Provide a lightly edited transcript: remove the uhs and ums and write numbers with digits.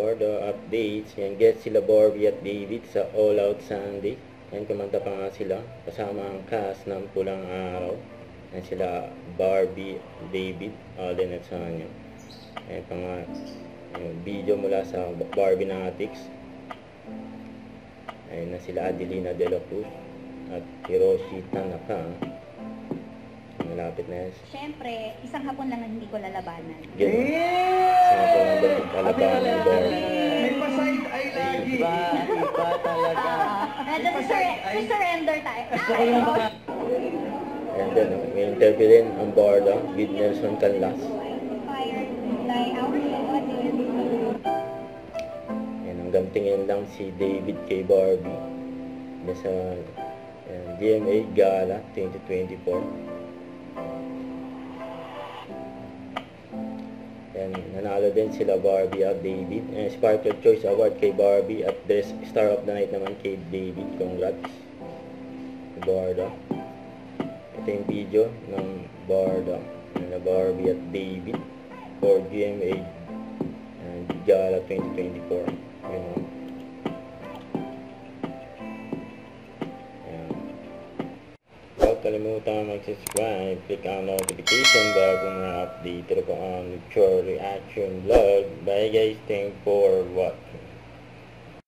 Bordo updates. Yan, get sila Barbie at David sa All Out Sunday. Yan, kumanta pa nga sila. Kasama ang cast ng Pulang Araw. Yan sila Barbie, David, Alden at Sonia. Yan pa nga, yung video mula sa Barbie Natics. Ayun na sila Adelina De La Cruz at Hiroshi Tanaka. Malapit na yan. Siyempre, isang hapon lang ang hindi ko lalabanan. Ganun. Isang hapon lang dapat lalabanan ng Barbie. May pa-side eye lagi. Iba talaga. Medyo surrender tayo. And then, may interview din ang Borda with Nelson Canlas. Inspired by our audience. Yan, hanggang tingin lang si David kay Barbie. Nasa GMA Gala 2024. Yan, nanalo din sila Barbie at David. Sparkle Choice Award kay Barbie at Dress Star of the Night naman kay David. Congrats. Borda. Ito yung video ng Borda na Barbie at David for GMA Gala 2024. Yun o. Huwag kalimutan mag-subscribe, click ang notification bell kung na-update ko ang Chore Reaction Vlog. Bye guys, thanks for watching.